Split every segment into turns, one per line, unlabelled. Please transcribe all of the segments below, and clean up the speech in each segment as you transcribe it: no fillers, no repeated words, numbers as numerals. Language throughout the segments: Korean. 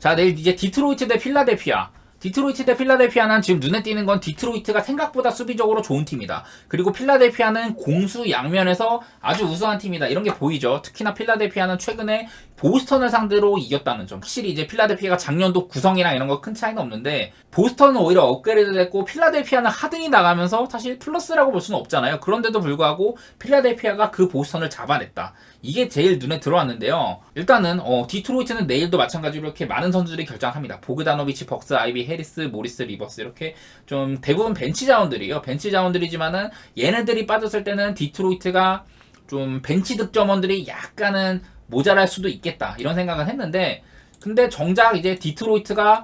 자, 내일 이제 디트로이트 대 필라델피아. 디트로이트 대 필라델피아는 지금 눈에 띄는 건 디트로이트가 생각보다 수비적으로 좋은 팀이다. 그리고 필라델피아는 공수 양면에서 아주 우수한 팀이다. 이런 게 보이죠. 특히나 필라델피아는 최근에 보스턴을 상대로 이겼다는 점. 확실히 이제 필라델피아가 작년도 구성이랑 이런 거 큰 차이는 없는데 보스턴은 오히려 업그레이드 됐고 필라델피아는 하든이 나가면서 사실 플러스라고 볼 수는 없잖아요. 그런데도 불구하고 필라델피아가 그 보스턴을 잡아냈다. 이게 제일 눈에 들어왔는데요. 일단은 디트로이트는 내일도 마찬가지로 이렇게 많은 선수들이 결장합니다. 보그다노비치, 벅스, 아이비, 해리스, 모리스, 리버스 이렇게 좀 대부분 벤치 자원들이에요. 벤치 자원들이지만은 얘네들이 빠졌을 때는 디트로이트가 좀 벤치 득점원들이 약간은 모자랄 수도 있겠다 이런 생각은 했는데 근데 정작 이제 디트로이트가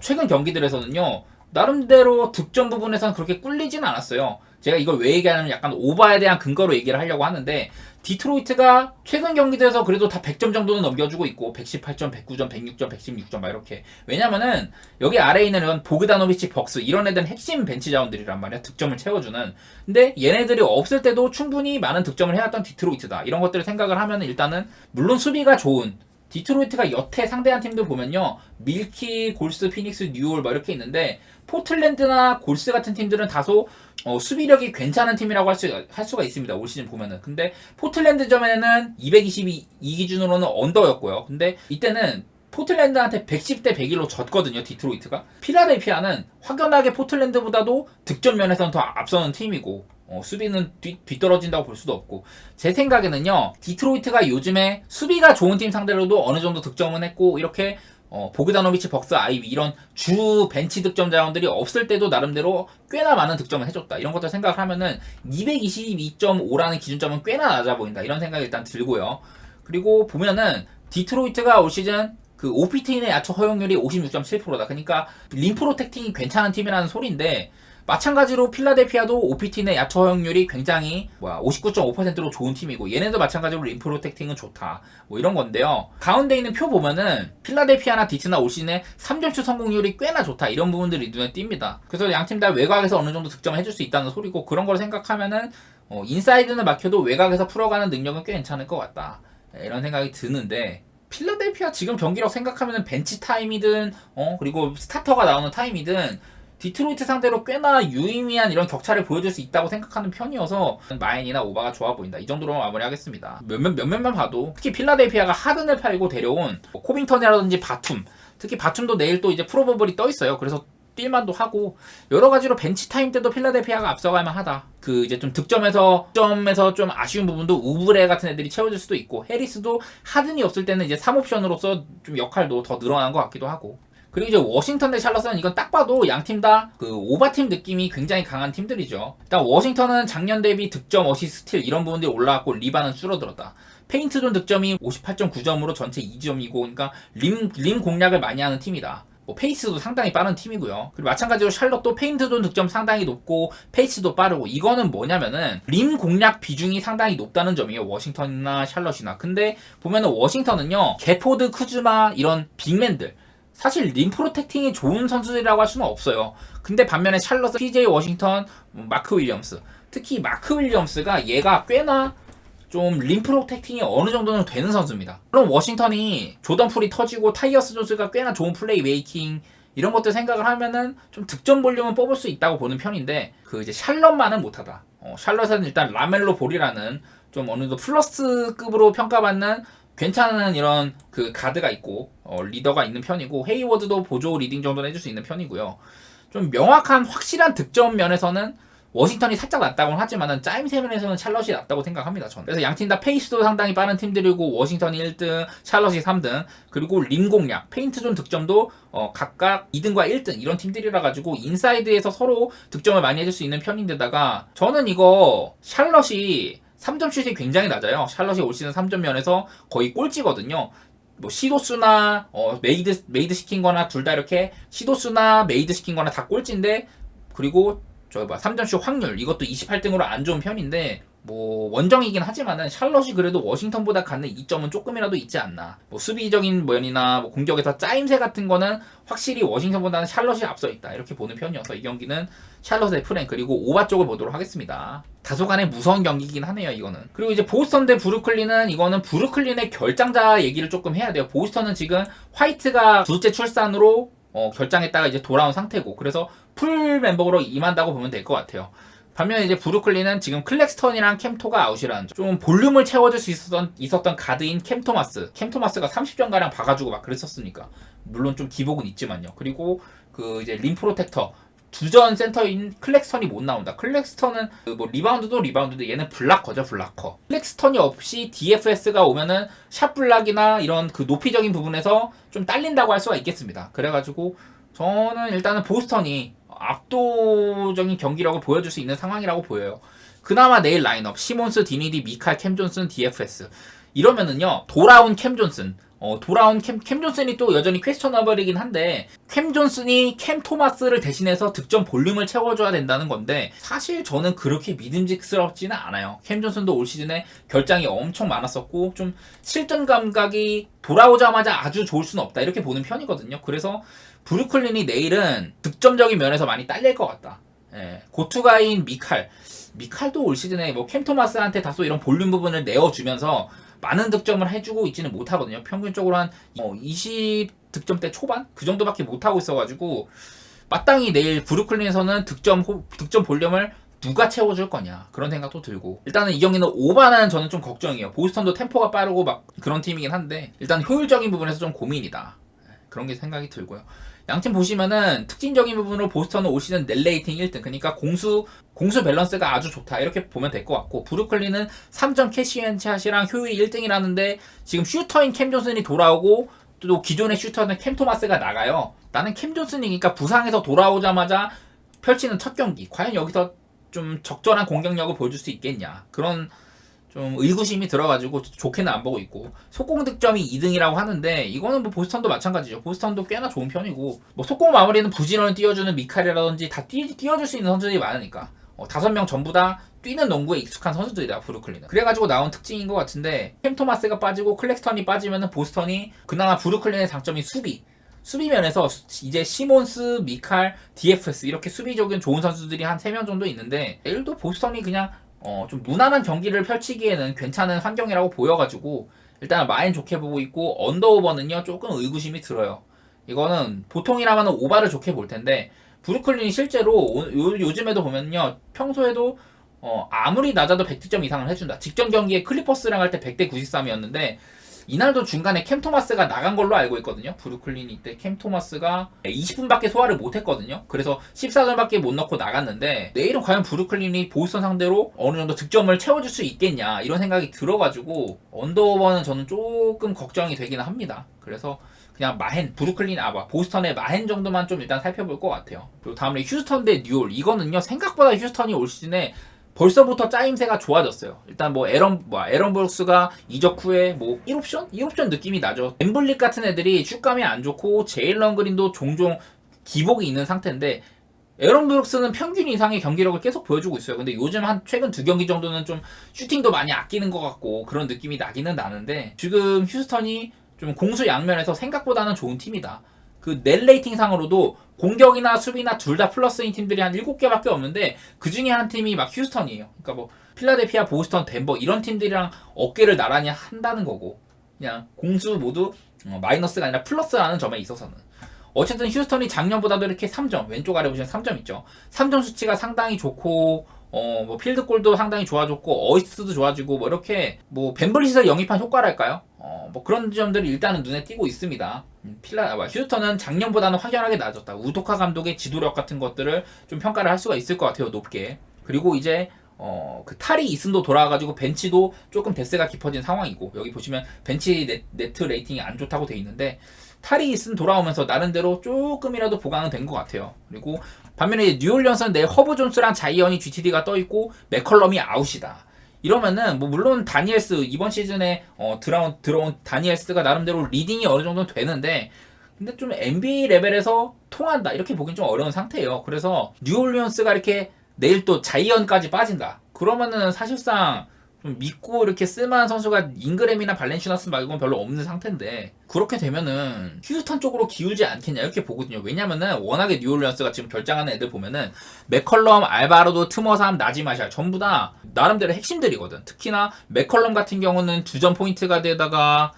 최근 경기들에서는요 나름대로 득점 부분에서는 그렇게 꿀리지는 않았어요. 제가 이걸 왜 얘기하냐면 약간 오바에 대한 근거로 얘기를 하려고 하는데 디트로이트가 최근 경기들에서 그래도 다 100점 정도는 넘겨주고 있고 118점, 109점, 106점, 116점 막 이렇게. 왜냐면은 여기 아래에 있는 이런 보그다노비치, 벅스 이런 애들은 핵심 벤치 자원들이란 말이야. 득점을 채워주는. 근데 얘네들이 없을 때도 충분히 많은 득점을 해왔던 디트로이트다. 이런 것들을 생각을 하면 일단은 물론 수비가 좋은 디트로이트가 여태 상대한 팀들 보면요 밀키, 골스, 피닉스, 뉴올 막 이렇게 있는데 포틀랜드나 골스 같은 팀들은 다소 수비력이 괜찮은 팀이라고 할 수가 있습니다. 올 시즌 보면은. 근데 포틀랜드점에는 222 기준으로는 언더였고요. 근데 이때는 포틀랜드한테 110대 101로 졌거든요. 디트로이트가. 필라델피아는 확연하게 포틀랜드보다도 득점 면에서는 더 앞서는 팀이고 수비는 뒤떨어진다고 볼 수도 없고 제 생각에는요 디트로이트가 요즘에 수비가 좋은 팀 상대로도 어느 정도 득점은 했고 이렇게 보그다노비치, 벅스, 아이비 이런 주 벤치 득점 자원들이 없을 때도 나름대로 꽤나 많은 득점을 해줬다. 이런 것들 생각을 하면은 222.5라는 기준점은 꽤나 낮아 보인다. 이런 생각이 일단 들고요. 그리고 보면은 디트로이트가 올 시즌 그 OPT의 야투 허용률이 56.7%다. 그러니까 림 프로텍팅이 괜찮은 팀이라는 소리인데 마찬가지로 필라델피아도 OPT 내 야투 허용률이 굉장히 59.5%로 좋은 팀이고 얘네도 마찬가지로 림 프로텍팅은 좋다. 뭐 이런 건데요. 가운데 있는 표 보면은 필라델피아나 디트나 올 시즌에 3점슛 성공률이 꽤나 좋다. 이런 부분들이 눈에 띕니다. 그래서 양팀 다 외곽에서 어느 정도 득점을 해줄 수 있다는 소리고 그런 걸 생각하면은 인사이드는 막혀도 외곽에서 풀어가는 능력은 꽤 괜찮을 것 같다. 이런 생각이 드는데 필라델피아 지금 경기력 생각하면은 벤치 타임이든 그리고 스타터가 나오는 타임이든 디트로이트 상대로 꽤나 유의미한 이런 격차를 보여줄 수 있다고 생각하는 편이어서 마인이나 오바가 좋아 보인다. 이 정도로 마무리하겠습니다. 몇몇만 봐도 특히 필라델피아가 하든을 팔고 데려온 코빙턴이라든지 바툼 특히 바툼도 내일 또 이제 프로버블이 떠 있어요. 그래서 뛸만도 하고 여러 가지로 벤치 타임 때도 필라델피아가 앞서갈 만하다. 그 이제 좀 득점에서 좀 아쉬운 부분도 우브레 같은 애들이 채워줄 수도 있고 해리스도 하든이 없을 때는 이제 3옵션으로서 좀 역할도 더 늘어난 것 같기도 하고. 그리고 이제 워싱턴 대 샬럿은 이건 딱 봐도 양 팀 다 그 오바팀 느낌이 굉장히 강한 팀들이죠. 일단 워싱턴은 작년 대비 득점, 어시스트, 스틸 이런 부분들이 올라왔고 리바는 줄어들었다. 페인트존 득점이 58.9점으로 전체 2점이고 그러니까 림 공략을 많이 하는 팀이다. 페이스도 상당히 빠른 팀이고요. 그리고 마찬가지로 샬럿도 페인트존 득점 상당히 높고 페이스도 빠르고 이거는 뭐냐면은 림 공략 비중이 상당히 높다는 점이에요. 워싱턴이나 샬럿이나. 근데 보면은 워싱턴은요 게포드, 쿠즈마 이런 빅맨들 사실 림 프로텍팅이 좋은 선수들이라고 할 수는 없어요. 근데 반면에 샬럿은 PJ 워싱턴, 마크 윌리엄스 특히 마크 윌리엄스가 얘가 꽤나 좀 림 프로텍팅이 어느 정도는 되는 선수입니다. 물론 워싱턴이 조던 풀이 터지고 타이어스 존스가 꽤나 좋은 플레이 메이킹 이런 것들 생각을 하면은 좀 득점 볼륨은 뽑을 수 있다고 보는 편인데 그 이제 샬럿만은 못하다. 샬럿은 일단 라멜로 볼이라는 좀 어느 정도 플러스급으로 평가받는 괜찮은 이런 그 가드가 있고 리더가 있는 편이고 헤이워드도 보조 리딩 정도는 해줄 수 있는 편이고요. 좀 명확한 확실한 득점 면에서는 워싱턴이 살짝 낫다고는 하지만은 짜임새 면에서는 샬럿이 낫다고 생각합니다. 저는. 그래서 양팀 다 페이스도 상당히 빠른 팀들이고 워싱턴이 1등, 샬럿이 3등 그리고 림 공략, 페인트존 득점도 각각 2등과 1등 이런 팀들이라 가지고 인사이드에서 서로 득점을 많이 해줄 수 있는 편인데다가 저는 이거 샬럿이 3점 슛이 굉장히 낮아요. 샬럿이 올 시즌 3점 면에서 거의 꼴찌거든요. 시도수나 메이드 시킨 거나 둘 다 이렇게 시도수나 메이드 시킨 거나 다 꼴찌인데 그리고 3점 슛 확률 이것도 28등으로 안 좋은 편인데 뭐 원정이긴 하지만은 샬럿이 그래도 워싱턴보다 갖는 이점은 조금이라도 있지 않나. 뭐 수비적인 면이나 뭐 공격에서 짜임새 같은 거는 확실히 워싱턴보다는 샬럿이 앞서 있다 이렇게 보는 편이어서 이 경기는 샬럿의 프랭 그리고 오바 쪽을 보도록 하겠습니다. 다소간의 무서운 경기이긴 하네요 이거는. 그리고 이제 보스턴 대 브루클린은 이거는 브루클린의 결장자 얘기를 조금 해야 돼요. 보스턴은 지금 화이트가 둘째 출산으로 결장했다가 이제 돌아온 상태고 그래서 풀 멤버로 임한다고 보면 될 것 같아요. 반면에 이제 브루클린은 지금 클렉스턴이랑 캠토가 아웃이라는 좀 볼륨을 채워줄 수 있었던 가드인 캠토마스가 30점가량 봐가지고 막 그랬었으니까 물론 좀 기복은 있지만요. 그리고 그 이제 림 프로텍터 두전 센터인 클렉스턴이 못 나온다. 클렉스턴은 뭐 리바운드도 얘는 블락커죠 블락커. 클렉스턴이 없이 DFS가 오면은 샷 블락이나 이런 그 높이적인 부분에서 좀 딸린다고 할 수가 있겠습니다. 그래가지고 저는 일단은 보스턴이 압도적인 경기력을 보여줄 수 있는 상황이라고 보여요. 그나마 내일 라인업 시몬스, 디니디, 미칼, 캠 존슨, DFS 이러면은요 돌아온 캠 존슨 캠 존슨이 또 여전히 퀘스천너블이긴 한데 캠 존슨이 캠 토마스를 대신해서 득점 볼륨을 채워줘야 된다는 건데 사실 저는 그렇게 믿음직스럽지는 않아요. 캠 존슨도 올 시즌에 결장이 엄청 많았었고 좀 실전 감각이 돌아오자마자 아주 좋을 수는 없다 이렇게 보는 편이거든요. 그래서 브루클린이 내일은 득점적인 면에서 많이 딸릴 것 같다. 예, 고투가인 미칼도 올 시즌에 뭐 캠 토마스한테 다소 이런 볼륨 부분을 내어주면서 많은 득점을 해주고 있지는 못하거든요. 평균적으로 한 20득점대 초반? 그 정도밖에 못하고 있어가지고 마땅히 내일 브루클린에서는 득점 볼륨을 누가 채워줄 거냐 그런 생각도 들고 일단은 이 경기는 오바는 저는 좀 걱정이에요. 보스턴도 템포가 빠르고 막 그런 팀이긴 한데 일단 효율적인 부분에서 좀 고민이다. 그런 게 생각이 들고요. 양팀 보시면은 특징적인 부분으로 보스턴은 올 시즌 넷 레이팅 1등 그러니까 공수 밸런스가 아주 좋다 이렇게 보면 될 것 같고 브루클린은 3점 캐시앤샷이랑 효율이 1등이라는데 지금 슈터인 캠 존슨이 돌아오고 또 기존의 슈터는 캠 토마스가 나가요. 나는 캠 존슨이니까 부상에서 돌아오자마자 펼치는 첫 경기 과연 여기서 좀 적절한 공격력을 보여줄 수 있겠냐 그런 좀 의구심이 들어가지고 좋게는 안 보고 있고 속공 득점이 2등이라고 하는데 이거는 뭐 보스턴도 마찬가지죠. 보스턴도 꽤나 좋은 편이고 뭐 속공 마무리는 부진원을 띄워주는 미칼이라든지 다 띄워줄 수 있는 선수들이 많으니까 5명 전부 다 뛰는 농구에 익숙한 선수들이다 브루클린은. 그래가지고 나온 특징인 것 같은데 캠 토마스가 빠지고 클렉스턴이 빠지면은 보스턴이 그나마 브루클린의 장점이 수비면에서 이제 시몬스, 미칼, DFS 이렇게 수비적인 좋은 선수들이 한 3명 정도 있는데 내일도 보스턴이 그냥 좀 무난한 경기를 펼치기에는 괜찮은 환경이라고 보여가지고 일단 마인 좋게 보고 있고 언더오버는요 조금 의구심이 들어요. 이거는 보통이라면 오바를 좋게 볼 텐데 브루클린이 실제로 요즘에도 보면요 평소에도 아무리 낮아도 100득점 이상을 해준다. 직전 경기에 클리퍼스랑 할 때 100대 93이었는데 이날도 중간에 캠 토마스가 나간 걸로 알고 있거든요. 브루클린이 이때 캠 토마스가 20분밖에 소화를 못했거든요. 그래서 14점밖에 못 넣고 나갔는데 내일은 과연 브루클린이 보스턴 상대로 어느 정도 득점을 채워줄 수 있겠냐 이런 생각이 들어가지고 언더오버는 저는 조금 걱정이 되긴 합니다. 그래서 그냥 보스턴의 마헨 정도만 좀 일단 살펴볼 것 같아요. 그리고 다음에 휴스턴 대 뉴올 이거는요 생각보다 휴스턴이 올 시즌에 벌써부터 짜임새가 좋아졌어요. 일단 뭐 에런 브룩스가 이적 후에 뭐 1옵션 느낌이 나죠. 엠블릭 같은 애들이 슛감이 안 좋고 제일런 그린도 종종 기복이 있는 상태인데 에런 브룩스는 평균 이상의 경기력을 계속 보여주고 있어요. 근데 요즘 한 최근 2경기 정도는 좀 슈팅도 많이 아끼는 것 같고 그런 느낌이 나기는 나는데 지금 휴스턴이 좀 공수 양면에서 생각보다는 좋은 팀이다. 그 넷 레이팅 상으로도 공격이나 수비나 둘 다 플러스인 팀들이 한 7개밖에 없는데 그 중에 한 팀이 막 휴스턴이에요. 그러니까 뭐 필라델피아, 보스턴, 덴버 이런 팀들이랑 어깨를 나란히 한다는 거고 그냥 공수 모두 마이너스가 아니라 플러스라는 점에 있어서는 어쨌든 휴스턴이 작년보다도 이렇게 3점 왼쪽 아래 보시면 3점 있죠. 3점 수치가 상당히 좋고 뭐 필드골도 상당히 좋아졌고 어시스트도 좋아지고 뭐 이렇게 뭐 벤블릿을 영입한 효과랄까요? 뭐 그런 점들이 일단은 눈에 띄고 있습니다. 휴스턴은 작년보다는 확연하게 나아졌다. 우도카 감독의 지도력 같은 것들을 좀 평가를 할 수가 있을 것 같아요. 높게. 그리고 이제 그 탈이 이슨도 돌아와가지고 벤치도 조금 데스가 깊어진 상황이고 여기 보시면 벤치 네트 레이팅이 안 좋다고 돼 있는데 탈이 이슨 돌아오면서 나름대로 조금이라도 보강은 된 것 같아요. 그리고 반면에 뉴올리언스는 내 허브 존스랑 자이언이 GTD가 떠있고 맥컬럼이 아웃이다. 이러면은 뭐 물론 다니엘스 이번 시즌에 들어온 다니엘스가 나름대로 리딩이 어느 정도는 되는데 근데 좀 NBA 레벨에서 통한다 이렇게 보긴 좀 어려운 상태예요. 그래서 뉴올리언스가 이렇게 내일 또 자이언까지 빠진다. 그러면은 사실상 좀 믿고 이렇게 쓸만한 선수가 잉그램이나 발렌시우나스 말고는 별로 없는 상태인데, 그렇게 되면은 휴스턴 쪽으로 기울지 않겠냐 이렇게 보거든요. 왜냐면은 워낙에 뉴올리언스가 지금 결장하는 애들 보면은 맥컬럼, 알바로도, 트머삼, 나지마샬 전부 다 나름대로 핵심들이거든. 특히나 맥컬럼 같은 경우는 주전 포인트 가드에다가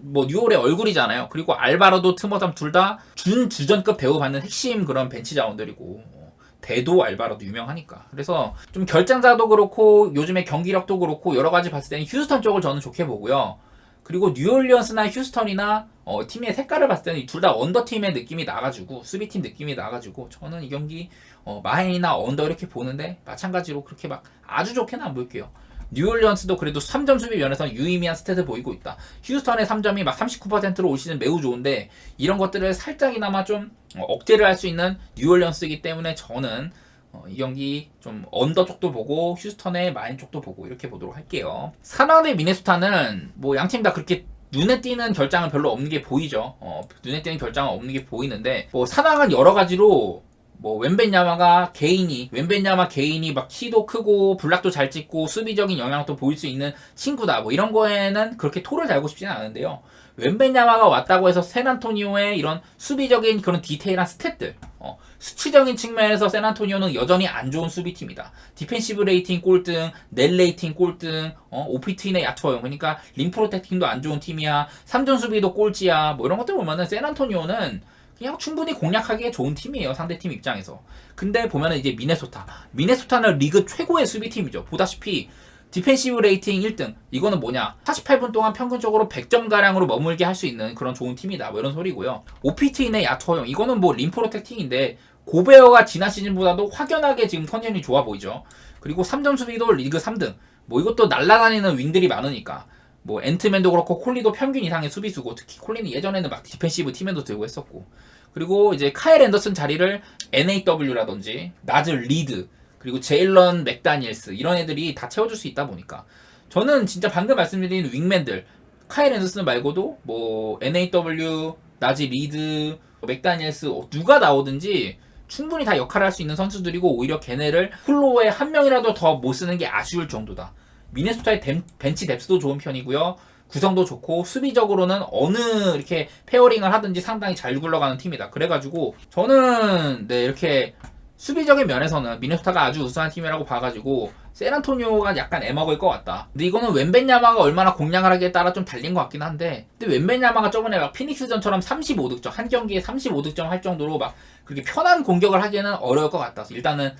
뭐 뉴올의 얼굴이잖아요. 그리고 알바로도, 트머삼 둘 다 주전급 대우 받는 핵심 그런 벤치 자원들이고, 대도 알바로도 유명하니까. 그래서 좀 결장자도 그렇고 요즘에 경기력도 그렇고 여러 가지 봤을 때는 휴스턴 쪽을 저는 좋게 보고요. 그리고 뉴올리언스나 휴스턴이나 팀의 색깔을 봤을 때는 둘 다 언더팀의 느낌이 나가지고, 수비팀 느낌이 나가지고 저는 이 경기 마헨이나 언더 이렇게 보는데 마찬가지로 그렇게 막 아주 좋게는 안 볼게요. 뉴올리언스도 그래도 3점 수비 면에서 유의미한 스탯을 보이고 있다. 휴스턴의 3점이 막 39%로 올 시즌 매우 좋은데, 이런 것들을 살짝이나마 좀 억제를 할 수 있는 뉴올리언스이기 때문에 저는 이 경기 좀 언더 쪽도 보고 휴스턴의 마인 쪽도 보고 이렇게 보도록 할게요. 사나 대 미네소타는 뭐 양팀 다 그렇게 눈에 띄는 결장은 별로 없는 게 보이죠. 눈에 띄는 결장은 없는 게 보이는데, 뭐 사나는 여러 가지로 뭐 웬벤야마 개인이 막 키도 크고 블락도 잘 찍고 수비적인 영향도 보일 수 있는 친구다, 뭐 이런 거에는 그렇게 토를 달고 싶지는 않은데요. 웬벤야마가 왔다고 해서 샌안토니오의 이런 수비적인 그런 디테일한 스탯들, 수치적인 측면에서 샌안토니오는 여전히 안 좋은 수비팀이다. 디펜시브 레이팅 꼴등, 넬 레이팅 꼴등, 오피트인의 야투어용, 그러니까 림 프로텍팅도 안 좋은 팀이야. 3점 수비도 꼴찌야. 뭐 이런 것들 보면은 샌안토니오는 그냥 충분히 공략하기에 좋은 팀이에요, 상대팀 입장에서. 근데 보면은 이제 미네소타는 리그 최고의 수비팀이죠. 보다시피 디펜시브 레이팅 1등, 이거는 뭐냐, 48분 동안 평균적으로 100점가량으로 머물게 할 수 있는 그런 좋은 팀이다, 뭐 이런 소리고요. 오피트인의 야투어용, 이거는 뭐 림 프로텍팅인데 고베어가 지난 시즌보다도 확연하게 지금 컨디션이 좋아 보이죠. 그리고 3점 수비도 리그 3등, 뭐 이것도 날아다니는 윙들이 많으니까, 뭐 앤트맨도 그렇고 콜리도 평균 이상의 수비수고, 특히 콜리는 예전에는 막 디펜시브 팀에도 들고 했었고, 그리고 이제 카일 앤더슨 자리를 NAW라든지 나즈 리드, 그리고 제일런 맥다니엘스, 이런 애들이 다 채워줄 수 있다 보니까 저는 진짜 방금 말씀드린 윙맨들, 카일 앤더슨 말고도 뭐 NAW, 나즈 리드, 맥다니엘스 누가 나오든지 충분히 다 역할을 할 수 있는 선수들이고, 오히려 걔네를 플로어에 한 명이라도 더 못 쓰는 게 아쉬울 정도다. 미네소타의 벤치 뎁스도 좋은 편이고요. 구성도 좋고 수비적으로는 어느 이렇게 페어링을 하든지 상당히 잘 굴러가는 팀이다. 그래가지고 저는 이렇게 수비적인 면에서는 미네소타가 아주 우수한 팀이라고 봐가지고 샌안토니오가 약간 애먹을 것 같다. 근데 이거는 웬벤야마가 얼마나 공략을 하기에 따라 좀 달린 것 같긴 한데, 근데 웬벤야마가 저번에 막 피닉스전처럼 35득점, 한 경기에 35득점 할 정도로 막 그렇게 편한 공격을 하기에는 어려울 것 같다. 일단은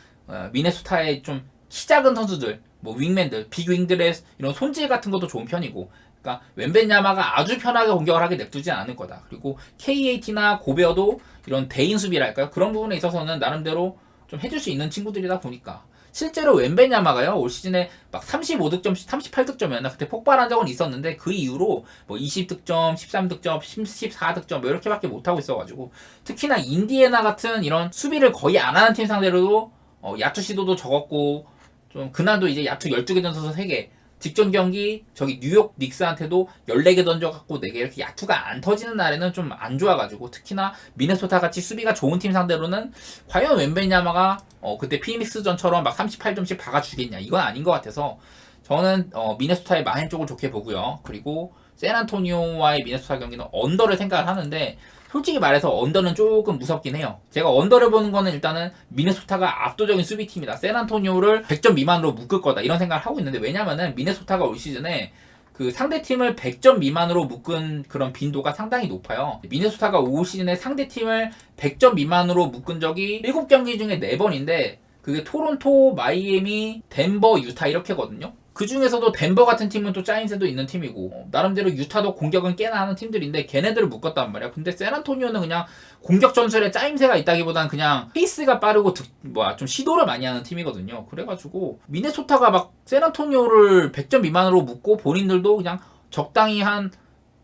미네소타의 좀 키 작은 선수들, 뭐 윙맨들, 빅윙들의 이런 손질 같은 것도 좋은 편이고, 그러니까 웬벤야마가 아주 편하게 공격을 하게 냅두진 않을 거다. 그리고 KAT나 고베어도 이런 대인 수비랄까요? 그런 부분에 있어서는 나름대로 좀 해줄 수 있는 친구들이다 보니까, 실제로 웬벤야마가요 올 시즌에 막 35득점, 38득점이었나 그때 폭발한 적은 있었는데, 그 이후로 뭐 20득점, 13득점, 14득점 뭐 이렇게밖에 못하고 있어가지고, 특히나 인디애나 같은 이런 수비를 거의 안 하는 팀 상대로도 야투 시도도 적었고, 좀 그날도 이제 야투 12개 던져서 3개, 직전 경기 저기 뉴욕 닉스한테도 14개 던져갖고 4개, 이렇게 야투가 안 터지는 날에는 좀 안 좋아가지고, 특히나 미네소타 같이 수비가 좋은 팀 상대로는 과연 웬벤야마가 그때 피닉스전처럼 막 38점씩 박아주겠냐, 이건 아닌 것 같아서 저는 미네소타의 마헨 쪽을 좋게 보고요. 그리고 샌안토니오와의 미네소타 경기는 언더를 생각을 하는데, 솔직히 말해서 언더는 조금 무섭긴 해요. 제가 언더를 보는 거는 일단은 미네소타가 압도적인 수비팀이다, 샌안토니오를 100점 미만으로 묶을 거다, 이런 생각을 하고 있는데, 왜냐면은 미네소타가 올 시즌에 그 상대팀을 100점 미만으로 묶은 그런 빈도가 상당히 높아요. 미네소타가 올 시즌에 상대팀을 100점 미만으로 묶은 적이 7경기 중에 4번인데 그게 토론토, 마이애미, 덴버, 유타 이렇게거든요. 그 중에서도 덴버 같은 팀은 또 짜임새도 있는 팀이고, 나름대로 유타도 공격은 꽤나 하는 팀들인데 걔네들을 묶었단 말이야. 근데 샌안토니오는 그냥 공격 전술에 짜임새가 있다기보단 그냥 페이스가 빠르고 좀 시도를 많이 하는 팀이거든요. 그래가지고 미네소타가 막 샌안토니오를 100점 미만으로 묶고 본인들도 그냥 적당히 한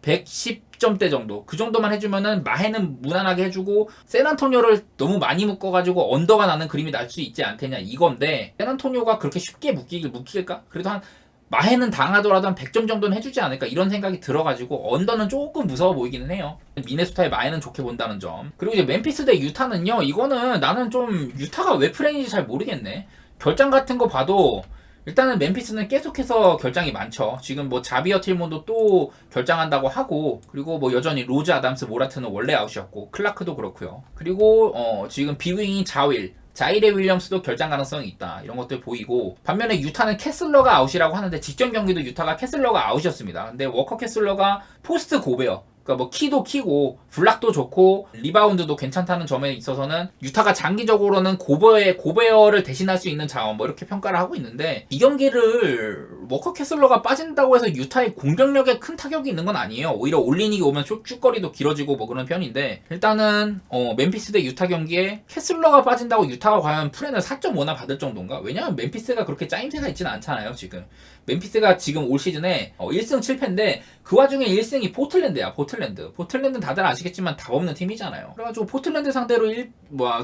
110점대 정도, 그 정도만 해주면은 마헨은 무난하게 해주고 샌안토니오를 너무 많이 묶어가지고 언더가 나는 그림이 날 수 있지 않겠냐, 이건데 샌안토니오가 그렇게 쉽게 묶일까? 그래도 한 마헨은 당하더라도 한 100점 정도는 해주지 않을까, 이런 생각이 들어가지고 언더는 조금 무서워 보이기는 해요. 미네소타의 마헨은 좋게 본다는 점. 그리고 이제 멤피스 대 유타는요, 이거는 나는 좀 유타가 왜 프레인인지 잘 모르겠네. 결장 같은 거 봐도 일단은 멤피스는 계속해서 결장이 많죠. 지금 뭐 자비어 틸몬도 또 결장한다고 하고, 그리고 뭐 여전히 로즈 아담스 모라트는 원래 아웃이었고, 클라크도 그렇고요. 그리고 지금 비윙인 자이레 윌리엄스도 결장 가능성이 있다. 이런 것들 보이고, 반면에 유타는 캐슬러가 아웃이라고 하는데 직전 경기도 유타가 캐슬러가 아웃이었습니다. 근데 워커 캐슬러가 포스트 고베어, 그러니까 뭐 키도 키고 블락도 좋고 리바운드도 괜찮다는 점에 있어서는 유타가 장기적으로는 고베어를 대신할 수 있는 자원 뭐 이렇게 평가를 하고 있는데, 이 경기를 워커 캐슬러가 빠진다고 해서 유타의 공격력에 큰 타격이 있는 건 아니에요. 오히려 올리닉이 오면 슛거리도 길어지고 뭐 그런 편인데, 일단은 멤피스 대 유타 경기에 캐슬러가 빠진다고 유타가 과연 프렌을 4.5나 받을 정도인가? 왜냐면 멤피스가 그렇게 짜임새가 있지는 않잖아요. 지금 멤피스가 지금 올 시즌에 1승 7패인데 그 와중에 1승이 포틀랜드야. 포틀랜드는 다들 아시겠지만 답 없는 팀이잖아요. 그래가지고 포틀랜드 상대로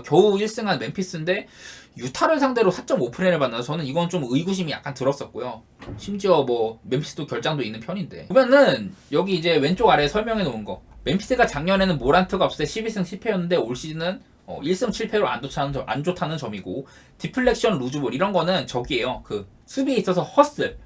겨우 1승한 멤피스인데 유타를 상대로 4.5프레를 받나서 저는 이건 좀 의구심이 약간 들었었고요. 심지어 뭐 멤피스도 결장도 있는 편인데, 보면은 여기 이제 왼쪽 아래에 설명해 놓은 거, 멤피스가 작년에는 모란트가 없을 때 12승 10패였는데 올 시즌은 1승 7패로 안 좋다는 점이고, 디플렉션, 루즈볼 이런 거는 저기에요. 그 수비에 있어서 허슬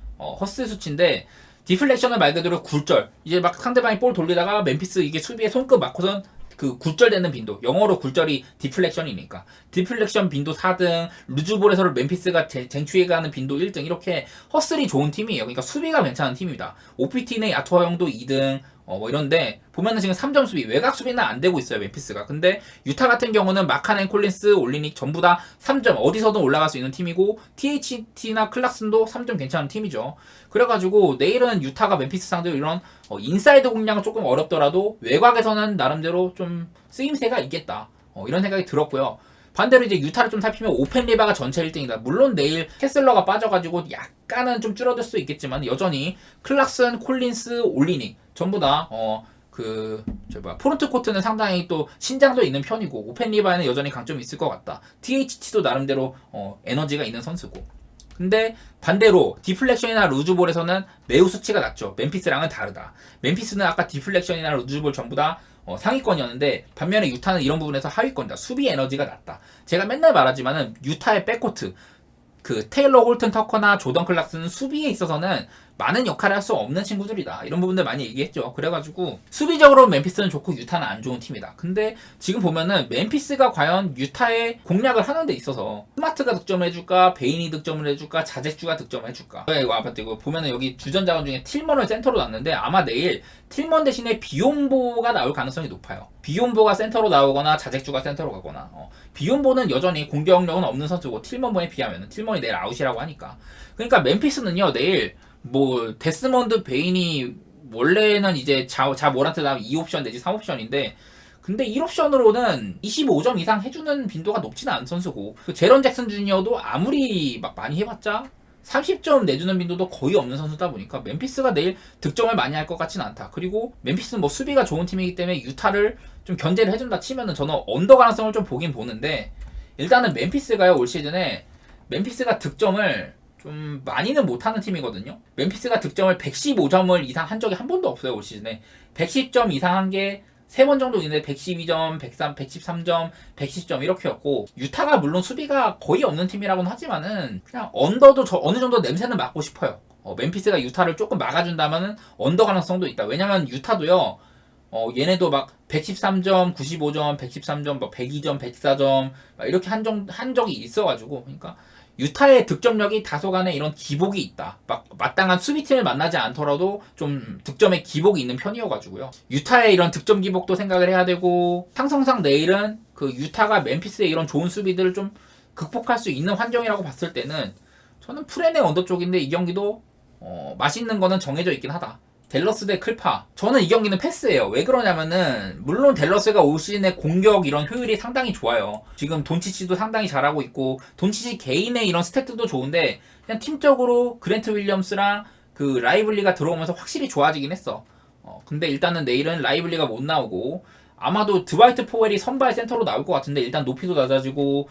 수치인데, 디플렉션은 말 그대로 굴절. 이제 막 상대방이 볼 돌리다가 멤피스 이게 수비에 손끝 맞고선 그 굴절되는 빈도, 영어로 굴절이 디플렉션이니까 디플렉션 빈도 4등, 루즈볼에서 멤피스가 쟁취해가는 빈도 1등, 이렇게 허슬이 좋은 팀이에요. 그러니까 수비가 괜찮은 팀입니다. OPT 내 야투화 형도 2등, 뭐 이런데 보면은 지금 3점 수비, 외곽 수비는 안 되고 있어요 멤피스가. 근데 유타 같은 경우는 마카넨, 콜린스, 올리닉 전부 다 3점 어디서든 올라갈 수 있는 팀이고, THT나 클락슨도 3점 괜찮은 팀이죠. 그래가지고 내일은 유타가 멤피스 상대로 이런 인사이드 공략은 조금 어렵더라도 외곽에서는 나름대로 좀 쓰임새가 있겠다, 이런 생각이 들었고요. 반대로 이제 유타를 좀 살피면 오펜 리바가 전체 1등이다. 물론 내일 캐슬러가 빠져가지고 약간은 좀 줄어들 수 있겠지만 여전히 클락슨, 콜린스, 올리닉 전부 다 프론트 코트는 상당히 또 신장도 있는 편이고, 오펜 리바에는 여전히 강점이 있을 것 같다. THT도 나름대로 에너지가 있는 선수고. 근데 반대로 디플렉션이나 루즈볼에서는 매우 수치가 낮죠. 멤피스랑은 다르다. 멤피스는 아까 디플렉션이나 루즈볼 전부 다 상위권이었는데, 반면에 유타는 이런 부분에서 하위권이다. 수비 에너지가 낮다. 제가 맨날 말하지만은 유타의 백코트, 그 테일러 홀튼 터커나 조던 클락스는 수비에 있어서는 많은 역할을 할 수 없는 친구들이다. 이런 부분들 많이 얘기했죠. 그래가지고 수비적으로 멤피스는 좋고 유타는 안 좋은 팀이다. 근데 지금 보면은 멤피스가 과연 유타의 공략을 하는 데 있어서 스마트가 득점을 해줄까, 베인이 득점을 해줄까, 자잭주가 득점을 해줄까. 이거 보면은 여기 주전자원 중에 틸먼을 센터로 놨는데 아마 내일 틸먼 대신에 비욘보가 나올 가능성이 높아요. 비욘보가 센터로 나오거나 자잭주가 센터로 가거나. 비욘보는 여전히 공격력은 없는 선수고, 틸먼에 비하면 틸먼이 내일 아웃이라고 하니까. 그러니까 멤피스는요 내일 뭐 데스먼드, 베인이 원래는 이제 자 모란트 다음 2옵션 내지 3옵션인데, 근데 1옵션으로는 25점 이상 해주는 빈도가 높지는 않은 선수고, 제런 잭슨 주니어도 아무리 막 많이 해봤자 30점 내주는 빈도도 거의 없는 선수다 보니까 멤피스가 내일 득점을 많이 할 것 같지는 않다. 그리고 멤피스는 뭐 수비가 좋은 팀이기 때문에 유타를 좀 견제를 해준다 치면은 저는 언더 가능성을 좀 보긴 보는데, 일단은 멤피스가요 올 시즌에 멤피스가 득점을 좀 많이는 못하는 팀이거든요. 멤피스가 득점을 115점을 이상 한 적이 한 번도 없어요 올 시즌에. 110점 이상 한 게 3번 정도 있는데 112점, 113점, 110점 이렇게였고, 유타가 물론 수비가 거의 없는 팀이라고는 하지만은 그냥 언더도 어느 정도 냄새는 맡고 싶어요. 멤피스가 유타를 조금 막아준다면은 언더 가능성도 있다. 왜냐면 유타도요 얘네도 막 113점, 95점, 113점, 뭐 102점, 104점 막 이렇게 한 적이 있어가지고, 그러니까 유타의 득점력이 다소간에 이런 기복이 있다. 막 마땅한 수비팀을 만나지 않더라도 좀 득점에 기복이 있는 편이어가지고요. 유타의 이런 득점 기복도 생각을 해야 되고, 상성상 내일은 그 유타가 멤피스의 이런 좋은 수비들을 좀 극복할 수 있는 환경이라고 봤을 때는 저는 프렌의 언더 쪽인데, 이 경기도 맛있는 거는 정해져 있긴 하다. 댈러스 대 클파. 저는 이 경기는 패스예요. 왜 그러냐면은 물론 댈러스가 올 시즌의 공격 이런 효율이 상당히 좋아요. 지금 돈치치도 상당히 잘하고 있고, 돈치치 개인의 이런 스탯들도 좋은데 그냥 팀적으로 그랜트 윌리엄스랑 그 라이블리가 들어오면서 확실히 좋아지긴 했어. 근데 일단은 내일은 라이블리가 못 나오고, 아마도 드와이트 포웰이 선발 센터로 나올 것 같은데, 일단 높이도 낮아지고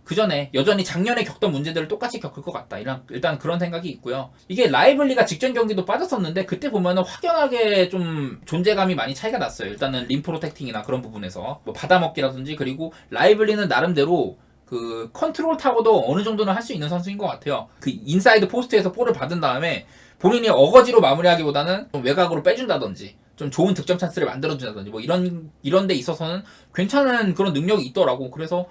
그 전에 여전히 작년에 겪던 문제들을 똑같이 겪을 것 같다. 일단 그런 생각이 있고요. 이게 라이블리가 직전 경기도 빠졌었는데 그때 보면은 확연하게 좀 존재감이 많이 차이가 났어요. 일단은 림 프로텍팅이나 그런 부분에서 뭐 받아먹기라든지, 그리고 라이블리는 나름대로 그 컨트롤 타고도 어느 정도는 할 수 있는 선수인 것 같아요. 그 인사이드 포스트에서 볼을 받은 다음에 본인이 어거지로 마무리하기보다는 좀 외곽으로 빼준다든지 좀 좋은 득점 찬스를 만들어준다든지 뭐 이런 데 있어서는 괜찮은 그런 능력이 있더라고. 그래서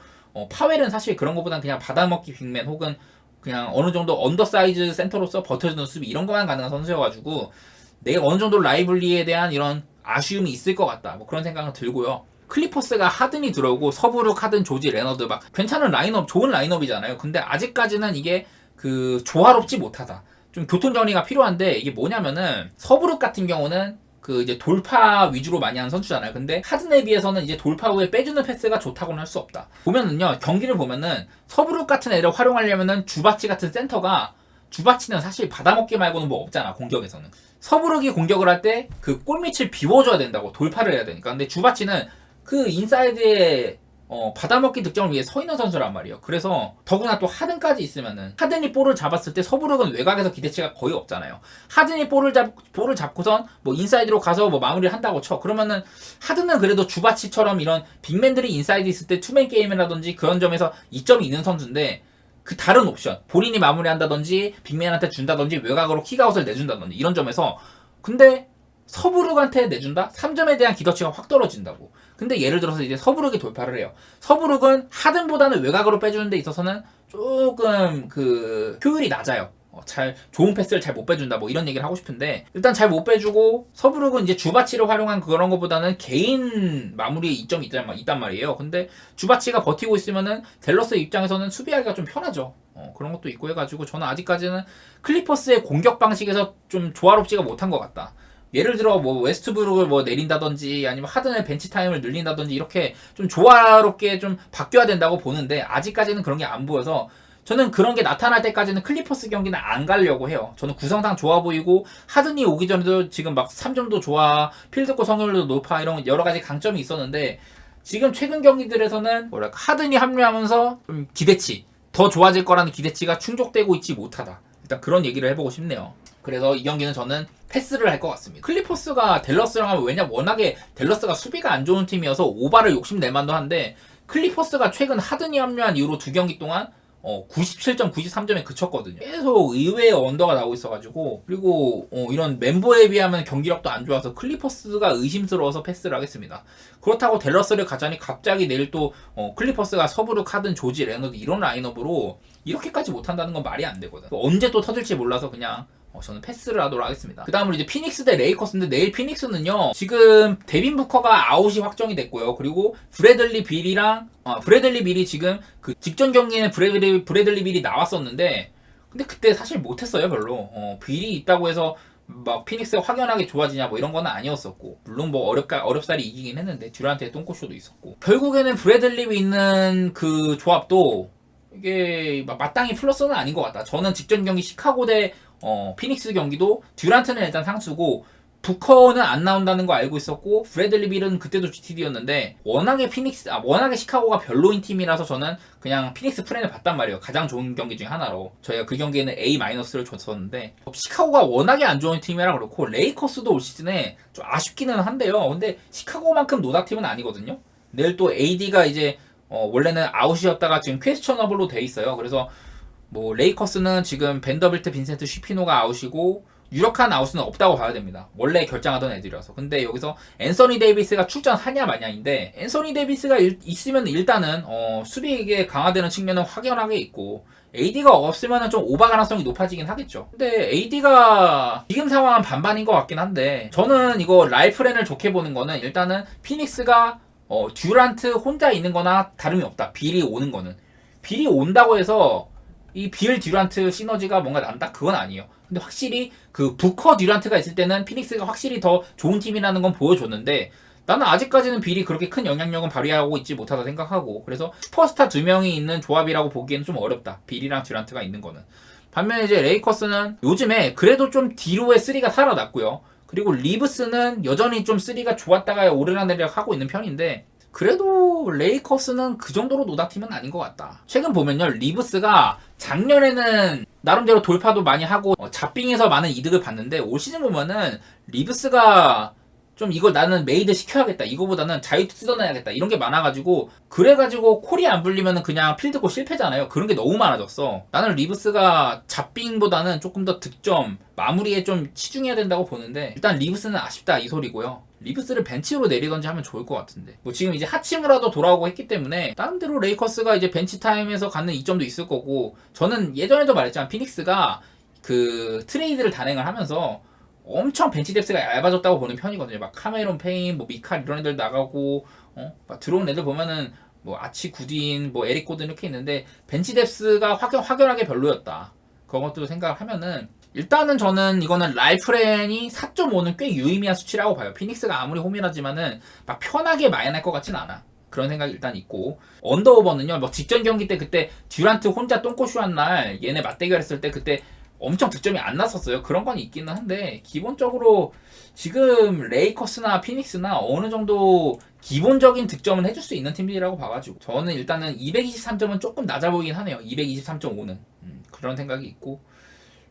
파웰은 사실 그런 것보다는 그냥 받아먹기 빅맨 혹은 그냥 어느 정도 언더사이즈 센터로서 버텨주는 수비 이런 것만 가능한 선수여가지고 내가 어느 정도 라이블리에 대한 이런 아쉬움이 있을 것 같다. 뭐 그런 생각은 들고요. 클리퍼스가 하든이 들어오고 서브룩 하든 조지 레너드 막 괜찮은 라인업 좋은 라인업이잖아요. 근데 아직까지는 이게 그 조화롭지 못하다. 좀 교통 정리가 필요한데 이게 뭐냐면은 서브룩 같은 경우는 그 이제 돌파 위주로 많이 하는 선수잖아요. 근데 하든에 비해서는 이제 돌파 후에 빼주는 패스가 좋다고는 할 수 없다. 보면은요 경기를 보면은 서브룩 같은 애를 활용하려면은 주바치 같은 센터가 주바치는 사실 받아먹기 말고는 뭐 없잖아 공격에서는. 서브룩이 공격을 할 때 그 골밑을 비워줘야 된다고 돌파를 해야 되니까. 근데 주바치는 그 인사이드에 받아먹기 득점을 위해 서 있는 선수란 말이에요. 그래서 더구나 또 하든까지 있으면은 하든이 볼을 잡았을 때 서브룩은 외곽에서 기대치가 거의 없잖아요. 하든이 볼을 잡고선 뭐 인사이드로 가서 뭐 마무리를 한다고 쳐. 그러면은 하든은 그래도 주바치처럼 이런 빅맨들이 인사이드 있을 때 투맨 게임이라든지 그런 점에서 이점이 있는 선수인데 그 다른 옵션 본인이 마무리한다든지 빅맨한테 준다든지 외곽으로 킥아웃을 내준다든지 이런 점에서 근데 서브룩한테 내준다? 3점에 대한 기대치가 확 떨어진다고. 근데 예를 들어서 이제 서브룩이 돌파를 해요. 서브룩은 하든보다는 외곽으로 빼주는 데 있어서는 조금 그 효율이 낮아요. 좋은 패스를 잘 못 빼준다 뭐 이런 얘기를 하고 싶은데 일단 잘 못 빼주고 서브룩은 이제 주바치를 활용한 그런 것보다는 개인 마무리에 이점이 있단 말이에요. 근데 주바치가 버티고 있으면은 댈러스 입장에서는 수비하기가 좀 편하죠. 그런 것도 있고 해가지고 저는 아직까지는 클리퍼스의 공격 방식에서 좀 조화롭지가 못한 것 같다. 예를 들어 뭐 웨스트브룩을 뭐 내린다든지 아니면 하든의 벤치 타임을 늘린다든지 이렇게 좀 조화롭게 좀 바뀌어야 된다고 보는데 아직까지는 그런 게 안 보여서 저는 그런 게 나타날 때까지는 클리퍼스 경기는 안 가려고 해요. 저는 구성상 좋아 보이고 하든이 오기 전에도 지금 막 3점도 좋아, 필드골 성공률도 높아 이런 여러 가지 강점이 있었는데 지금 최근 경기들에서는 뭐랄까 하든이 합류하면서 좀 기대치 더 좋아질 거라는 기대치가 충족되고 있지 못하다. 일단 그런 얘기를 해보고 싶네요. 그래서 이 경기는 저는 패스를 할 것 같습니다. 클리퍼스가 댈러스랑 하면 왜냐면 워낙에 댈러스가 수비가 안 좋은 팀이어서 오바를 욕심낼 만도 한데 클리퍼스가 최근 하든이 합류한 이후로 두 경기 동안 97점, 93점에 그쳤거든요. 계속 의외의 언더가 나오고 있어가지고 그리고 이런 멤버에 비하면 경기력도 안 좋아서 클리퍼스가 의심스러워서 패스를 하겠습니다. 그렇다고 댈러스를 가자니 갑자기 내일 또 클리퍼스가 서브룩 하든 조지 레너드 이런 라인업으로 이렇게까지 못한다는 건 말이 안 되거든. 언제 또 터질지 몰라서 그냥 저는 패스를 하도록 하겠습니다. 그 다음으로 이제 피닉스 대 레이커스인데 내일 피닉스는요 지금 데빈 부커가 아웃이 확정이 됐고요. 그리고 브래들리 빌이 지금 그 직전 경기에는 브래들리 빌이 나왔었는데 근데 그때 사실 못했어요 별로. 빌이 있다고 해서 막 피닉스가 확연하게 좋아지냐 뭐 이런 건 아니었었고 물론 뭐 어렵사리 이기긴 했는데 듀란트의 똥꼬쇼도 있었고 결국에는 브래들리 빌 있는 그 조합도 이게 마땅히 플러스는 아닌 것 같다. 저는 직전 경기 시카고 대 피닉스 경기도 듀란트는 일단 상수고 부커는 안 나온다는 거 알고 있었고 브래들리 빌은 그때도 GTD였는데 워낙에 시카고가 별로인 팀이라서 저는 그냥 피닉스 프렌을 봤단 말이에요. 가장 좋은 경기 중에 하나로 저희가 그 경기에는 A-를 줬었는데 시카고가 워낙에 안 좋은 팀이라 그렇고 레이커스도 올 시즌에 좀 아쉽기는 한데요. 근데 시카고만큼 노다팀은 아니거든요. 내일 또 AD가 이제 원래는 아웃이었다가 지금 퀘스처너블로 돼 있어요. 그래서 뭐 레이커스는 지금 벤더빌트 빈센트 쉬피노가 아웃이고 유력한 아웃은 없다고 봐야 됩니다. 원래 결정하던 애들이라서. 근데 여기서 앤서니 데이비스가 출전하냐 마냐인데 앤서니 데이비스가 있으면 일단은 수비에 강화되는 측면은 확연하게 있고 AD가 없으면 좀 오바 가능성이 높아지긴 하겠죠. 근데 AD가 지금 상황은 반반인 것 같긴 한데 저는 이거 라이프렌을 좋게 보는 거는 일단은 피닉스가 듀란트 혼자 있는 거나 다름이 없다. 빌이 오는 거는. 빌이 온다고 해서 이 빌 듀란트 시너지가 뭔가 난다? 그건 아니에요. 근데 확실히 그 부커 듀란트가 있을 때는 피닉스가 확실히 더 좋은 팀이라는 건 보여줬는데 나는 아직까지는 빌이 그렇게 큰 영향력은 발휘하고 있지 못하다 생각하고 그래서 슈퍼스타 2명이 있는 조합이라고 보기에는 좀 어렵다. 빌이랑 듀란트가 있는 거는. 반면에 이제 레이커스는 요즘에 그래도 좀 뒤로의 3가 살아났고요. 그리고 리브스는 여전히 좀 3가 좋았다가 오르락내리락 하고 있는 편인데 그래도 레이커스는 그 정도로 노다팀은 아닌 것 같다. 최근 보면요. 리브스가 작년에는 나름대로 돌파도 많이 하고 잡빙에서 많은 이득을 봤는데 올 시즌 보면은 리브스가 좀 이걸 나는 메이드 시켜야겠다. 이거보다는 자유투 뜯어내야겠다. 이런 게 많아가지고 그래가지고 콜이 안 불리면은 그냥 필드골 실패잖아요. 그런 게 너무 많아졌어. 나는 리브스가 잡빙보다는 조금 더 득점 마무리에 좀 치중해야 된다고 보는데 일단 리브스는 아쉽다 이 소리고요. 리브스를 벤치로 내리던지 하면 좋을 것 같은데 뭐 지금 이제 하치무라도 돌아오고 했기 때문에 다른 데로 레이커스가 이제 벤치 타임에서 갖는 이점도 있을 거고 저는 예전에도 말했지만 피닉스가 그 트레이드를 단행을 하면서 엄청 벤치 뎁스가 얇아졌다고 보는 편이거든요. 막 카메론 페인, 뭐 미칼 이런 애들 나가고 막 들어온 애들 보면은 뭐 아치 구딘, 뭐 에릭 고든 이렇게 있는데 벤치 뎁스가 확연하게 별로였다. 그것도 생각을 하면은 일단은 저는 이거는 라이프렌이 4.5는 꽤 유의미한 수치라고 봐요. 피닉스가 아무리 홈이라지만은 막 편하게 마련할 것 같진 않아. 그런 생각이 일단 있고 언더오버는요. 뭐 직전 경기 때 그때 듀란트 혼자 똥꼬쇼한 날 얘네 맞대결 했을 때 그때 엄청 득점이 안 났었어요. 그런 건 있기는 한데 기본적으로 지금 레이커스나 피닉스나 어느 정도 기본적인 득점은 해줄 수 있는 팀들이라고 봐가지고 저는 일단은 223점은 조금 낮아 보이긴 하네요. 223.5는 그런 생각이 있고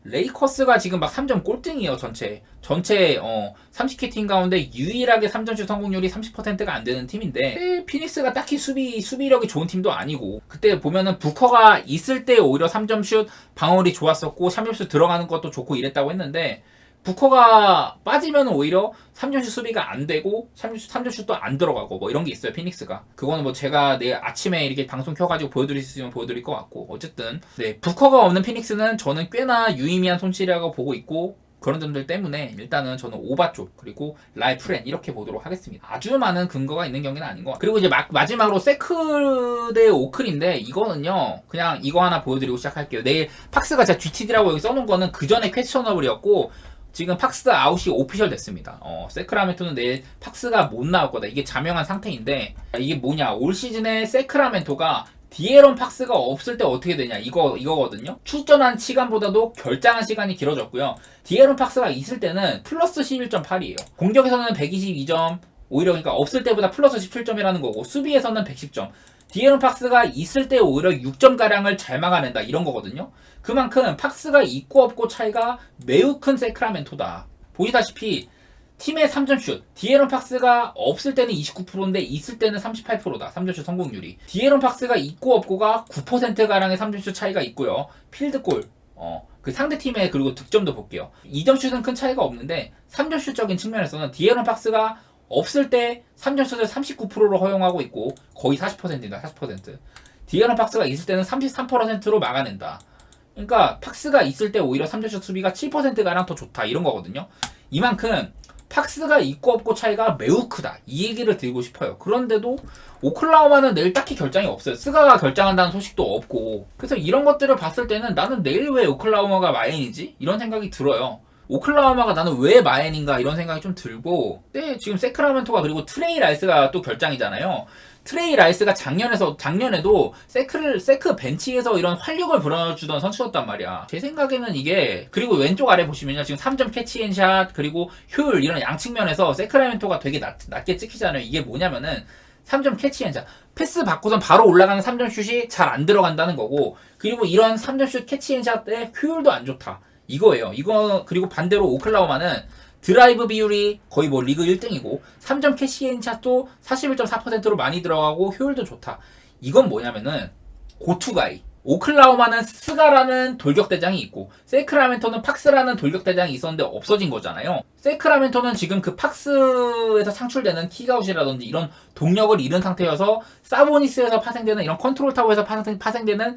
레이커스가 지금 막 3점 꼴등이에요. 전체 30개 팀 가운데 유일하게 3점슛 성공률이 30%가 안 되는 팀인데 피닉스가 딱히 수비력이 좋은 팀도 아니고 그때 보면은 부커가 있을 때 오히려 3점슛 방어율이 좋았었고 3점슛 들어가는 것도 좋고 이랬다고 했는데 부커가 빠지면 오히려 3점슛 수비가 안 되고 3점슛도 안 들어가고 뭐 이런 게 있어요. 피닉스가. 그거는 뭐 제가 내일 아침에 이렇게 방송 켜가지고 보여드릴 수 있으면 보여드릴 것 같고 어쨌든 네 부커가 없는 피닉스는 저는 꽤나 유의미한 손실이라고 보고 있고 그런 점들 때문에 일단은 저는 오바 쪽 그리고 라이프렌 이렇게 보도록 하겠습니다. 아주 많은 근거가 있는 경기는 아닌 것 같아요. 그리고 이제 마지막으로 세클 대 오클인데 이거는요 그냥 이거 하나 보여드리고 시작할게요. 내일 팍스가 제가 GTD라고 여기 써놓은 거는 그 전에 퀘스처너블이었고 지금 팍스 아웃이 오피셜 됐습니다. 세크라멘토는 내일 팍스가 못 나올 거다. 이게 자명한 상태인데 이게 뭐냐 올 시즌에 세크라멘토가 디에런 팍스가 없을 때 어떻게 되냐 이거거든요. 출전한 시간보다도 결장한 시간이 길어졌고요. 디에런 팍스가 있을 때는 플러스 11.8이에요. 공격에서는 122점 오히려 그러니까 없을 때보다 플러스 17점이라는 거고 수비에서는 110점. 디에런 팍스가 있을 때 오히려 6점가량을 잘 막아낸다 이런 거거든요. 그만큼 팍스가 있고 없고 차이가 매우 큰 세크라멘토다. 보시다시피 팀의 3점슛 디에런 팍스가 없을 때는 29%인데 있을 때는 38%다. 3점슛 성공률이. 디에런 팍스가 있고 없고가 9%가량의 3점슛 차이가 있고요. 필드골 그 상대팀의 그리고 득점도 볼게요. 2점슛은 큰 차이가 없는데 3점슛적인 측면에서는 디에런 팍스가 없을 때 3점슛을 39%로 허용하고 있고 거의 40%입니다. 40%. 디에런 팍스가 있을 때는 33%로 막아낸다. 그러니까 팍스가 있을 때 오히려 3점슛 수비가 7%가량 더 좋다 이런 거거든요. 이만큼 팍스가 있고 없고 차이가 매우 크다 이 얘기를 드리고 싶어요. 그런데도 오클라호마는 내일 딱히 결장이 없어요. 스가가 결장한다는 소식도 없고 그래서 이런 것들을 봤을 때는 나는 내일 왜 오클라호마가 마인이지? 이런 생각이 들어요. 오클라호마가 나는 왜 마엔인가 이런 생각이 좀 들고 근데 지금 세크라멘토가 그리고 트레이 라이스가 또 결장이잖아요. 트레이 라이스가 작년에도 세크 벤치에서 이런 활력을 불어주던 선수였단 말이야. 제 생각에는 이게 그리고 왼쪽 아래 보시면요 지금 3점 캐치앤샷 그리고 효율 이런 양측면에서 세크라멘토가 되게 낮게 찍히잖아요. 이게 뭐냐면은 3점 캐치앤샷 패스 받고선 바로 올라가는 3점 슛이 잘 안 들어간다는 거고 그리고 이런 3점 슛 캐치앤샷의 효율도 안 좋다 이거예요. 이거 그리고 반대로 오클라호마는 드라이브 비율이 거의 뭐 리그 1등이고 3점 캐시앤샷도 41.4%로 많이 들어가고 효율도 좋다. 이건 뭐냐면은 고투가이. 오클라호마는 스가라는 돌격대장이 있고 세크라멘토는 팍스라는 돌격대장이 있었는데 없어진 거잖아요. 세크라멘토는 지금 그 팍스에서 창출되는 킥아웃이라든지 이런 동력을 잃은 상태여서 사보니스에서 파생되는 이런 컨트롤 타워에서 파생되는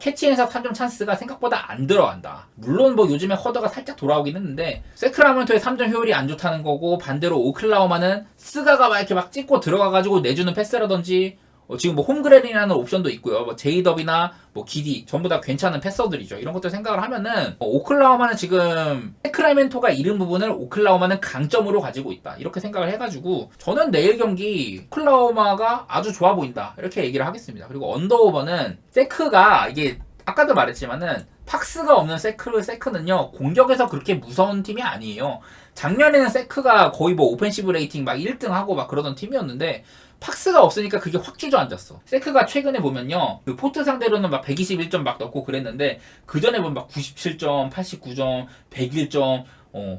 캐치앤샷 3점 찬스가 생각보다 안 들어간다. 물론 뭐 요즘에 허더가 살짝 돌아오긴 했는데 세크라멘토의 3점 효율이 안 좋다는 거고 반대로 오클라호마는 스가가 막 이렇게 막 찍고 들어가가지고 내주는 패스라든지 지금 뭐 홈그레린이라는 옵션도 있고요. 뭐 제이더비나 뭐 기디 전부 다 괜찮은 패서들이죠. 이런 것들 생각을 하면은 오클라호마는 지금 세크라멘토가 잃은 부분을 오클라호마는 강점으로 가지고 있다. 이렇게 생각을 해가지고 저는 내일 경기 오클라호마가 아주 좋아 보인다. 이렇게 얘기를 하겠습니다. 그리고 언더오버는 세크가 이게 아까도 말했지만은 팍스가 없는 세크는요 공격에서 그렇게 무서운 팀이 아니에요. 작년에는 세크가 거의 뭐 오펜시브 레이팅 막 1등하고 막 그러던 팀이었는데 팍스가 없으니까 그게 확 주저앉았어. 세크가 최근에 보면요 그 포트 상대로는 막 121점 막 넣고 그랬는데 그 전에 보면 막 97점, 89점, 101점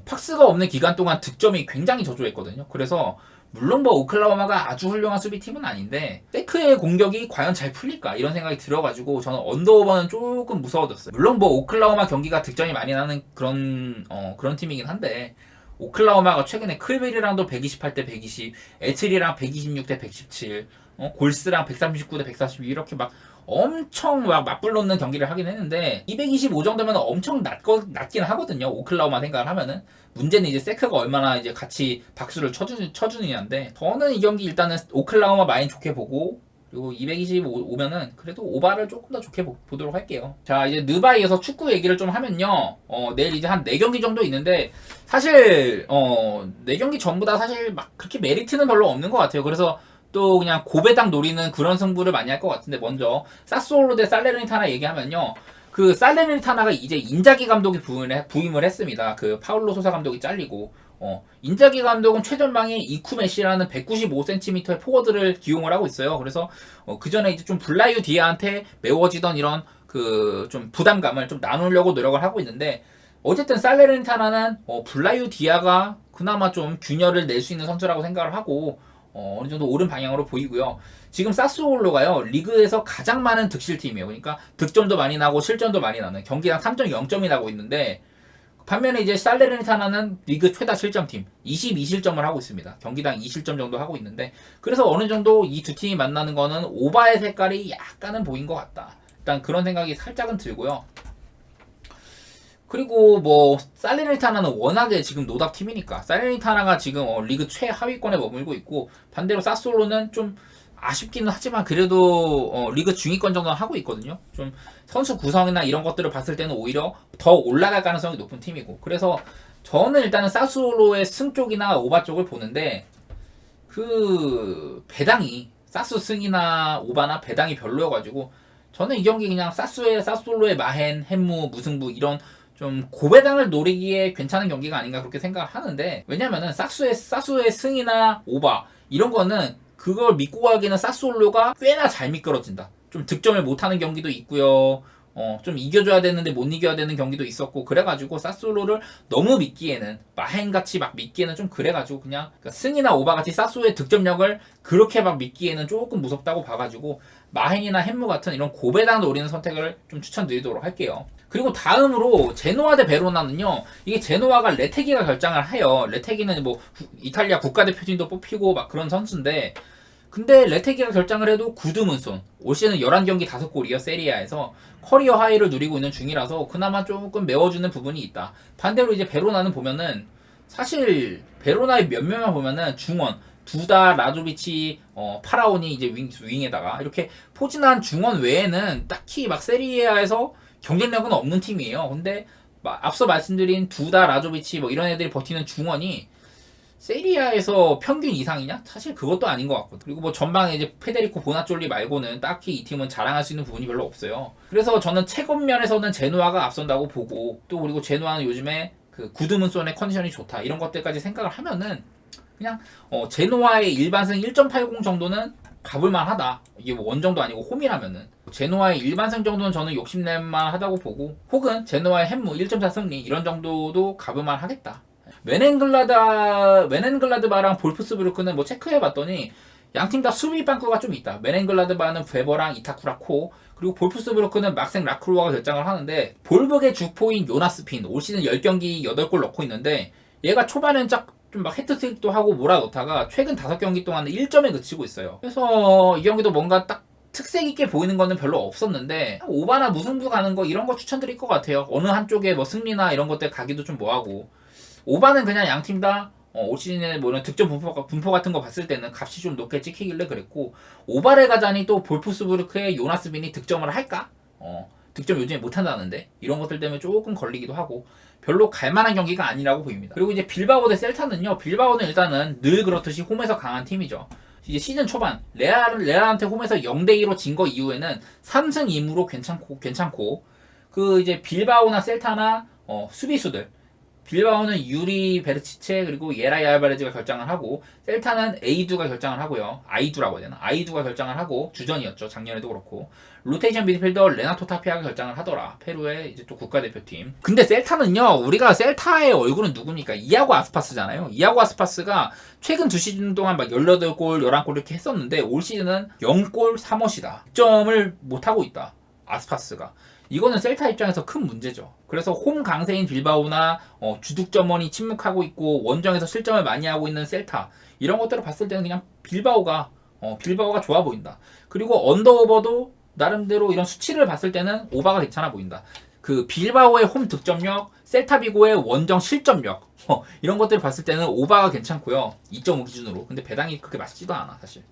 팍스가 없는 기간 동안 득점이 굉장히 저조했거든요. 그래서 물론 뭐 오클라호마가 아주 훌륭한 수비팀은 아닌데 세크의 공격이 과연 잘 풀릴까 이런 생각이 들어가지고 저는 언더오버는 조금 무서워졌어요. 물론 뭐 오클라호마 경기가 득점이 많이 나는 그런 팀이긴 한데 오클라호마가 최근에 클베리랑도 128대 120, 에틀이랑 126대 117, 골스랑 139대 142 이렇게 막 엄청 막 맞불놓는 경기를 하긴 했는데 225 정도면 엄청 낮긴 하거든요. 오클라호마 생각을 하면은 문제는 이제 세크가 얼마나 이제 같이 박수를 쳐주느냐인데 저는 이 경기 일단은 오클라호마 많이 좋게 보고 그리고 225면은 그래도 오바를 조금 더 좋게 보도록 할게요. 자 이제 느바이에서 축구 얘기를 좀 하면요. 내일 이제 한 4경기 정도 있는데 사실 4경기 전부 다 사실 막 그렇게 메리트는 별로 없는 것 같아요. 그래서 또 그냥 고배당 노리는 그런 승부를 많이 할 것 같은데 먼저 사스올로 대 살레르니타나 얘기하면요. 그 살레르니타나가 이제 인자기 감독이 부임을 했습니다. 그 파울로 소사 감독이 잘리고 인자기 감독은 최전방에 이쿠 메시라는 195cm의 포워드를 기용을 하고 있어요. 그래서 그 전에 이제 좀 블라유 디아한테 메워지던 이런 그 좀 부담감을 좀 나누려고 노력을 하고 있는데 어쨌든 살레르니타나는 블라유 디아가 그나마 좀 균열을 낼 수 있는 선수라고 생각을 하고 어느 정도 옳은 방향으로 보이고요. 지금 사스올로가요 리그에서 가장 많은 득실팀이에요. 그러니까 득점도 많이 나고 실점도 많이 나는 경기당 3.0점이 나고 있는데 반면에 이제 살레르니타나는 리그 최다 실점팀 22실점을 하고 있습니다. 경기당 2실점 정도 하고 있는데 그래서 어느 정도 이 두 팀이 만나는 거는 오바의 색깔이 약간은 보인 것 같다. 일단 그런 생각이 살짝은 들고요. 그리고 뭐 살레르니타나는 워낙에 지금 노답 팀이니까 살레르니타나가 지금 리그 최하위권에 머물고 있고 반대로 사스올로는 좀 아쉽기는 하지만 그래도 리그 중위권 정도는 하고 있거든요. 좀 선수 구성이나 이런 것들을 봤을 때는 오히려 더 올라갈 가능성이 높은 팀이고 그래서 저는 일단은 사스올로의 승 쪽이나 오바 쪽을 보는데 그 배당이 사스 승이나 오바나 배당이 별로여가지고 저는 이 경기 그냥 사스올로의 마헨, 햄무, 무승부 이런 좀 고배당을 노리기에 괜찮은 경기가 아닌가 그렇게 생각을 하는데 왜냐면은 사수의 승이나 오바 이런 거는 그걸 믿고 가기에는 사스올로가 꽤나 잘 미끄러진다. 좀 득점을 못하는 경기도 있고요. 좀 이겨줘야 되는데 못 이겨야 되는 경기도 있었고 그래가지고 사스올로를 너무 믿기에는 마헨같이 막 믿기에는 좀 그래가지고 그냥 승이나 오바같이 사스올로의 득점력을 그렇게 막 믿기에는 조금 무섭다고 봐가지고 마헨이나 햄무 같은 이런 고배당 노리는 선택을 좀 추천드리도록 할게요. 그리고 다음으로 제노아 대 베로나는요. 이게 제노아가 레테기가 결장을 해요. 레테기는 뭐 이탈리아 국가대표팀도 뽑히고 막 그런 선수인데 근데 레테기가 결장을 해도 구드문손 올 시즌 11경기 5골이요. 세리아에서 커리어 하이를 누리고 있는 중이라서 그나마 조금 메워주는 부분이 있다. 반대로 이제 베로나는 보면은 사실 베로나의 몇몇만 보면은 중원 두다 라조비치 파라온이 이제 윙에다가 이렇게 포진한 중원 외에는 딱히 막 세리아에서 경쟁력은 없는 팀이에요. 근데 앞서 말씀드린 두다 라조비치 뭐 이런 애들이 버티는 중원이 세리아에서 평균 이상이냐? 사실 그것도 아닌 것 같거든. 그리고 뭐 전방에 이제 페데리코 보나쫄리 말고는 딱히 이 팀은 자랑할 수 있는 부분이 별로 없어요. 그래서 저는 체급 면에서는 제노아가 앞선다고 보고 또 그리고 제노아는 요즘에 그 구드문손의 컨디션이 좋다 이런 것들까지 생각을 하면은 그냥 제노아의 일반승 1.80 정도는 가볼만 하다. 이게 뭐 원정도 아니고 홈이라면은 제노아의 일반승 정도는 저는 욕심낼만 하다고 보고 혹은 제노아의 햄무 1.4 승리 이런 정도도 가볼만 하겠다. 메넨글라드바랑 볼프스부르크는 뭐 체크해봤더니 양팀 다 수비 빵꾸가 좀 있다. 메넨글라드바는 베버랑 이타쿠라코 그리고 볼프스부르크는 막생 라크로아가 결장을 하는데 볼북의 주포인 요나스핀 올 시즌 10경기 8골 넣고 있는데 얘가 초반엔 좀 막 해트트릭도 하고 몰아넣다가 최근 5경기 동안은 1점에 그치고 있어요. 그래서 이 경기도 뭔가 딱 특색 있게 보이는 거는 별로 없었는데 오바나 무승부 가는 거 이런 거 추천드릴 것 같아요. 어느 한쪽에 뭐 승리나 이런 것들 가기도 좀 뭐하고 오바는 그냥 양팀 다 올 시즌에 뭐 이런 득점 분포 같은 거 봤을 때는 값이 좀 높게 찍히길래 그랬고 오바를 가자니 또 볼프스부르크의 요나스빈이 득점을 할까? 득점 요즘에 못한다는데 이런 것들 때문에 조금 걸리기도 하고 별로 갈만한 경기가 아니라고 보입니다. 그리고 이제 빌바오 대 셀타는요. 빌바오는 일단은 늘 그렇듯이 홈에서 강한 팀이죠. 이제 시즌 초반 레알한테 홈에서 0대2로 진 거 이후에는 3승 2무로 괜찮고 그 이제 빌바오나 셀타나 수비수들 빌바오는 유리 베르치체 그리고 예라이 알바레즈가 결장을 하고, 셀타는 에이두가 결장을 하고요. 아이두라고 해야 되나? 아이두가 결장을 하고, 주전이었죠. 작년에도 그렇고. 로테이션 미드필더 레나토 타피아가 결장을 하더라. 페루의 이제 또 국가대표팀. 근데 셀타는요, 우리가 셀타의 얼굴은 누굽니까? 이아고 아스파스잖아요. 이아고 아스파스가 최근 2시즌 동안 막 18골, 11골 이렇게 했었는데, 올 시즌은 0골 3어시다. 득점을 못하고 있다. 아스파스가. 이거는 셀타 입장에서 큰 문제죠. 그래서 홈 강세인 빌바오나 주득점원이 침묵하고 있고 원정에서 실점을 많이 하고 있는 셀타, 이런 것들을 봤을 때는 그냥 빌바오가 좋아 보인다. 그리고 언더오버도 나름대로 이런 수치를 봤을 때는 오바가 괜찮아 보인다. 그 빌바오의 홈 득점력, 셀타비고의 원정 실점력, 이런 것들을 봤을 때는 오바가 괜찮고요. 2.5 기준으로. 근데 배당이 그렇게 맛있지도 않아 사실.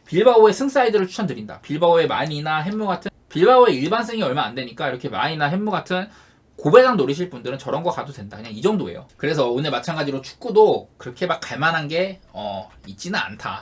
빌바오의 승사이드를 추천드린다. 빌바오의 마니나 햄무 같은, 빌바오의 일반 승이 얼마 안 되니까 이렇게 마이나 햄무 같은 고배당 노리실 분들은 저런 거 가도 된다. 그냥 이 정도예요. 그래서 오늘 마찬가지로 축구도 그렇게 막 갈만한 게 있지는 않다.